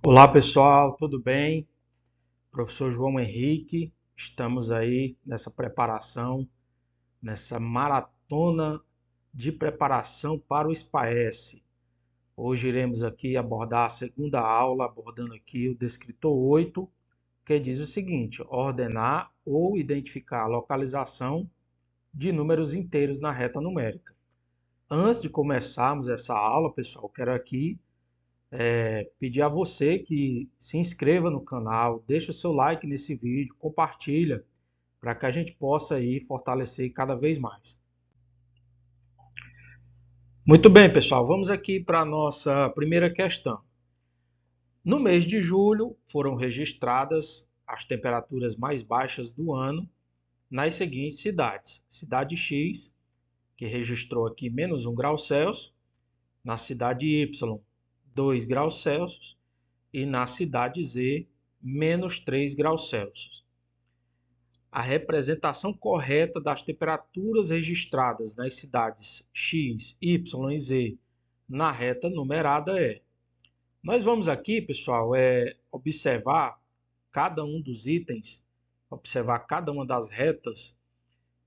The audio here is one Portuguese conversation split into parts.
Olá pessoal, tudo bem? Professor João Henrique, estamos aí nessa preparação, nessa maratona de preparação para o SPAES. Hoje iremos aqui abordar a segunda aula, abordando aqui o descritor 8, que diz o seguinte: ordenar ou identificar a localização de números inteiros na reta numérica. Antes de começarmos essa aula, pessoal, quero aqui pedir a você que se inscreva no canal, deixe o seu like nesse vídeo, compartilha, para que a gente possa aí fortalecer cada vez mais. Muito bem, pessoal, vamos aqui para a nossa primeira questão. No mês de julho, foram registradas as temperaturas mais baixas do ano nas seguintes cidades. Cidade X, que registrou aqui menos 1 grau Celsius, na cidade Y, 2 graus Celsius, e na cidade Z, menos 3 graus Celsius. A representação correta das temperaturas registradas nas cidades X, Y e Z na reta numerada é. Nós vamos aqui, pessoal, observar cada um dos itens, observar cada uma das retas,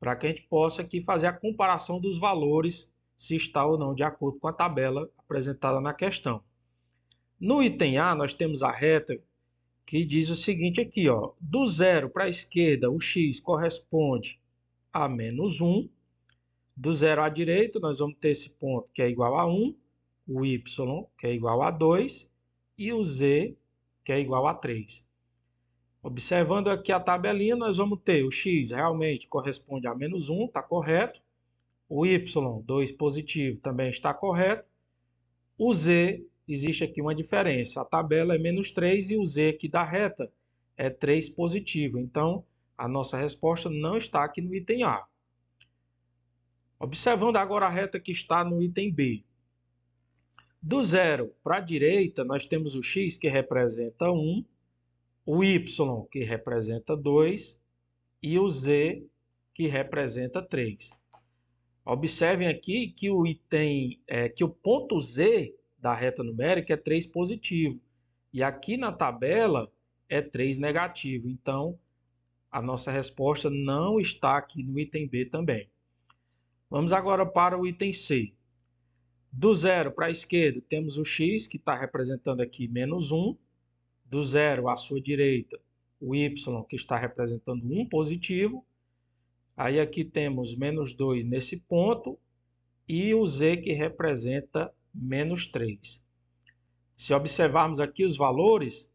para que a gente possa aqui fazer a comparação dos valores, se está ou não de acordo com a tabela apresentada na questão. No item A, nós temos a reta que diz o seguinte aqui, ó, do zero para a esquerda, o x corresponde a menos 1. Do zero à direita, nós vamos ter esse ponto que é igual a 1, o y que é igual a 2 e o z que é igual a 3. Observando aqui a tabelinha, nós vamos ter o x realmente corresponde a menos 1, está correto. O y, 2 positivo, também está correto. O z, existe aqui uma diferença. A tabela é menos 3 e o z aqui da reta é 3 positivo. Então, a nossa resposta não está aqui no item A. Observando agora a reta que está no item B. Do zero para a direita, nós temos o x que representa 1, o y que representa 2 e o z que representa 3. Observem aqui que o ponto Z da reta numérica é 3 positivo. E aqui na tabela é 3 negativo. Então, a nossa resposta não está aqui no item B também. Vamos agora para o item C. Do zero para a esquerda, temos o x, que está representando aqui menos 1. Do zero à sua direita, o y, que está representando 1 positivo. Aí aqui temos menos 2 nesse ponto e o z que representa menos 3. Se observarmos aqui os valores,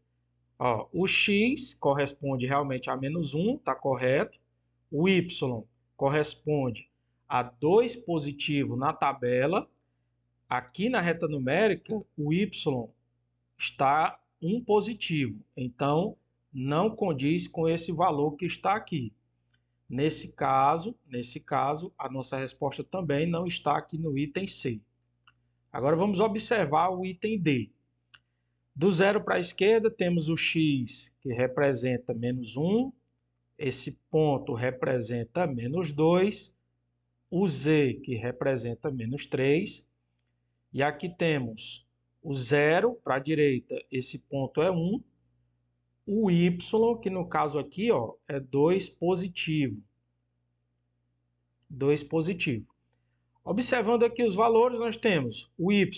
ó, o x corresponde realmente a menos 1, está correto. O y corresponde a 2 positivo na tabela. Aqui na reta numérica, o y está 1 positivo. Então, não condiz com esse valor que está aqui. Nesse caso, a nossa resposta também não está aqui no item C. Agora vamos observar o item D. Do zero para a esquerda, temos o x, que representa menos 1. Esse ponto representa menos 2. O z, que representa menos 3. E aqui temos o zero para a direita, esse ponto é 1. O y, que no caso aqui ó, é 2 positivo. 2 positivo. Observando aqui os valores, nós temos o y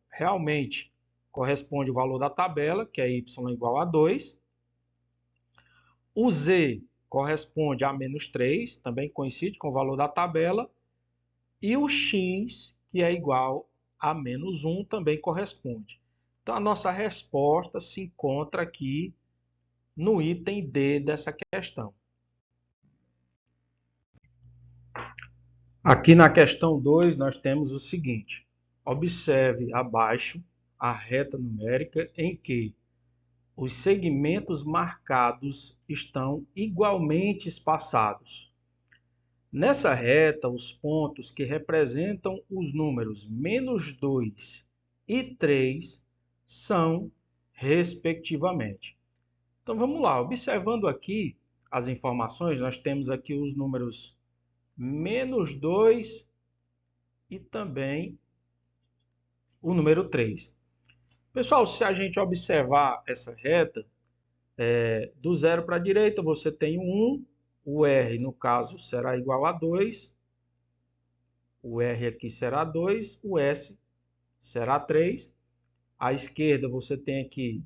realmente corresponde ao valor da tabela, que é y igual a 2. O z corresponde a menos 3, também coincide com o valor da tabela. E o x, que é igual a menos 1, também corresponde. Então, a nossa resposta se encontra aqui no item D dessa questão. Aqui na questão 2, nós temos o seguinte. Observe abaixo a reta numérica em que os segmentos marcados estão igualmente espaçados. Nessa reta, os pontos que representam os números menos 2 e 3 são respectivamente. Então vamos lá, observando aqui as informações, nós temos aqui os números menos 2 e também o número 3. Pessoal, se a gente observar essa reta, do 0 para a direita você tem o 1, o R no caso será igual a 2, o R aqui será 2, o S será 3. À esquerda você tem aqui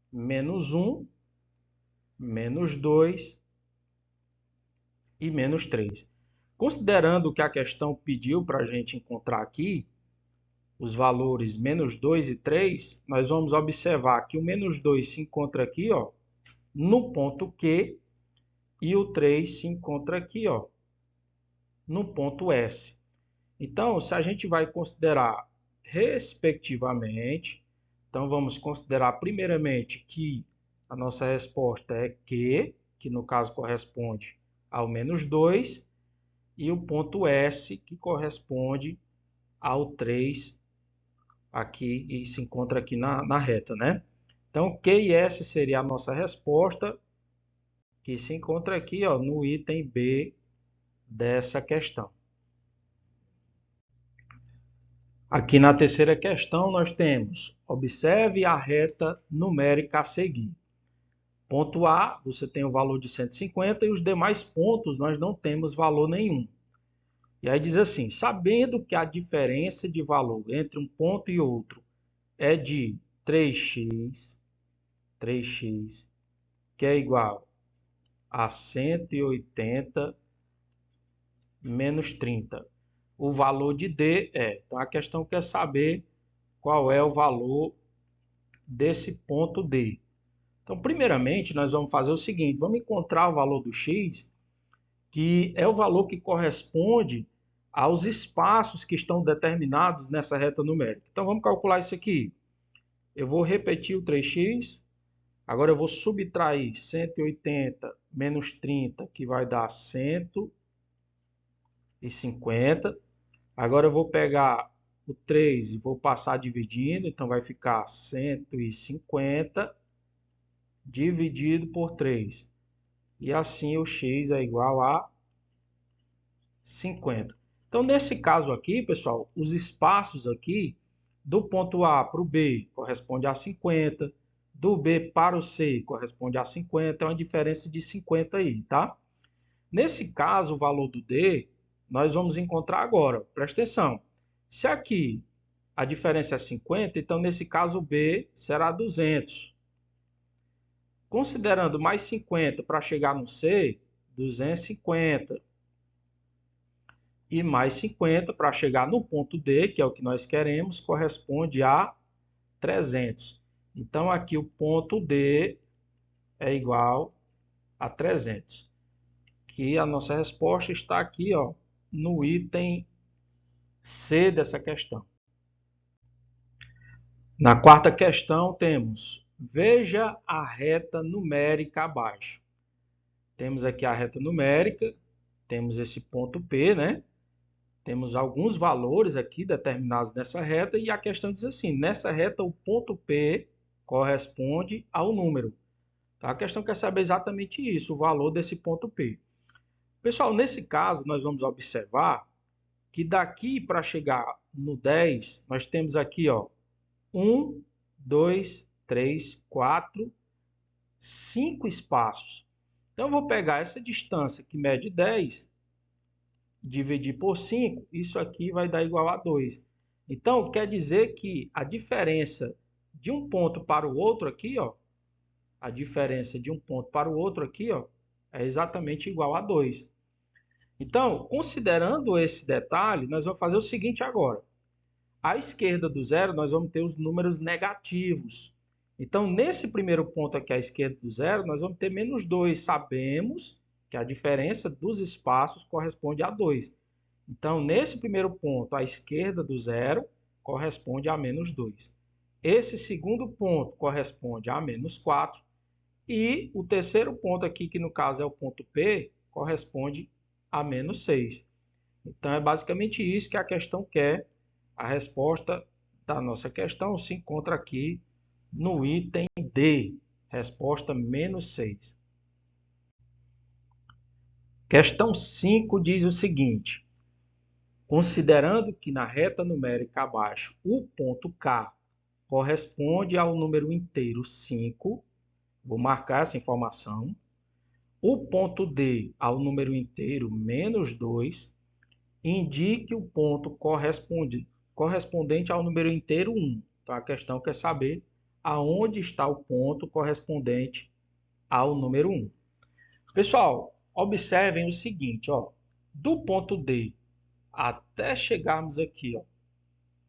menos 1, menos 2 e menos 3. Considerando que a questão pediu para a gente encontrar aqui os valores menos 2 e 3, nós vamos observar que o menos 2 se encontra aqui, ó, no ponto Q, e o 3 se encontra aqui, ó, no ponto S. Então, se a gente vai considerar respectivamente, então vamos considerar primeiramente que a nossa resposta é Q, que no caso corresponde ao menos 2, e o ponto S, que corresponde ao 3 aqui e se encontra aqui na reta, né? Então, Q e S seria a nossa resposta, que se encontra aqui, ó, no item B dessa questão. Aqui na terceira questão nós temos: observe a reta numérica a seguir. Ponto A, você tem o valor de 150 e os demais pontos nós não temos valor nenhum. E aí diz assim: sabendo que a diferença de valor entre um ponto e outro é de 3x, que é igual a 180 menos 30. O valor de D é. Então a questão quer saber qual é o valor desse ponto D. Então, primeiramente, nós vamos fazer o seguinte: vamos encontrar o valor do x, que é o valor que corresponde aos espaços que estão determinados nessa reta numérica. Então, vamos calcular isso aqui. Eu vou repetir o 3x, agora eu vou subtrair 180 menos 30, que vai dar 150. Agora eu vou pegar o 3 e vou passar dividindo, então vai ficar 150 dividido por 3. E assim o x é igual a 50. Então, nesse caso aqui, pessoal, os espaços aqui, do ponto A para o B, corresponde a 50. Do B para o C, corresponde a 50. É uma diferença de 50 aí, tá? Nesse caso, o valor do D, nós vamos encontrar agora. Presta atenção. Se aqui a diferença é 50, então nesse caso o B será 200. Considerando mais 50 para chegar no C, 250. E mais 50 para chegar no ponto D, que é o que nós queremos, corresponde a 300. Então, aqui o ponto D é igual a 300. Que a nossa resposta está aqui, ó, no item C dessa questão. Na quarta questão temos: veja a reta numérica abaixo. Temos aqui a reta numérica, temos esse ponto P, né? Temos alguns valores aqui determinados nessa reta e a questão diz assim: nessa reta o ponto P corresponde ao número. Então, a questão quer saber exatamente isso, o valor desse ponto P. Pessoal, nesse caso nós vamos observar que daqui para chegar no 10, nós temos aqui, ó, 1, 2, 3, 4, 5 espaços. Então eu vou pegar essa distância que mede 10, dividir por 5, isso aqui vai dar igual a 2. Então, quer dizer que a diferença de um ponto para o outro aqui, ó, a diferença de um ponto para o outro aqui, ó, é exatamente igual a 2. Então, considerando esse detalhe, nós vamos fazer o seguinte agora. À esquerda do zero, nós vamos ter os números negativos. Então, nesse primeiro ponto aqui à esquerda do zero, nós vamos ter menos 2. Sabemos que a diferença dos espaços corresponde a 2. Então, nesse primeiro ponto, à esquerda do zero, corresponde a menos 2. Esse segundo ponto corresponde a menos 4. E o terceiro ponto aqui, que no caso é o ponto P, corresponde a menos 6. Então, é basicamente isso que a questão quer. A resposta da nossa questão se encontra aqui no item D, resposta menos 6. Questão 5 diz o seguinte: considerando que na reta numérica abaixo o ponto K corresponde ao número inteiro 5. Vou marcar essa informação. O ponto D ao número inteiro menos 2. Indique o ponto correspondente ao número inteiro 1. Então, a questão quer saber aonde está o ponto correspondente ao número 1. Pessoal, observem o seguinte, ó, do ponto D até chegarmos aqui, ó,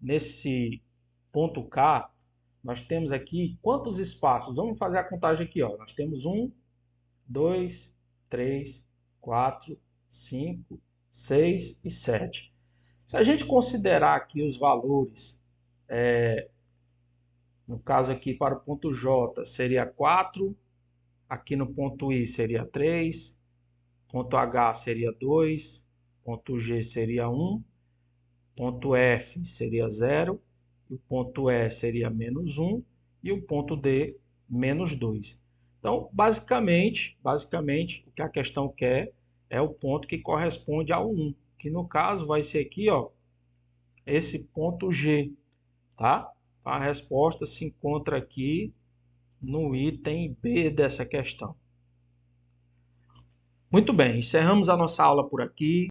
nesse ponto K, nós temos aqui quantos espaços? Vamos fazer a contagem aqui, ó. Nós temos 1, 2, 3, 4, 5, 6 e 7. Se a gente considerar aqui os valores, no caso aqui para o ponto J seria 4, aqui no ponto I seria 3, ponto H seria 2, ponto G seria 1, ponto F seria 0, o ponto E seria menos 1 e o ponto D menos 2. Então, basicamente, o que a questão quer é o ponto que corresponde ao 1, que no caso vai ser aqui, ó, esse ponto G, tá? A resposta se encontra aqui no item B dessa questão. Muito bem, encerramos a nossa aula por aqui.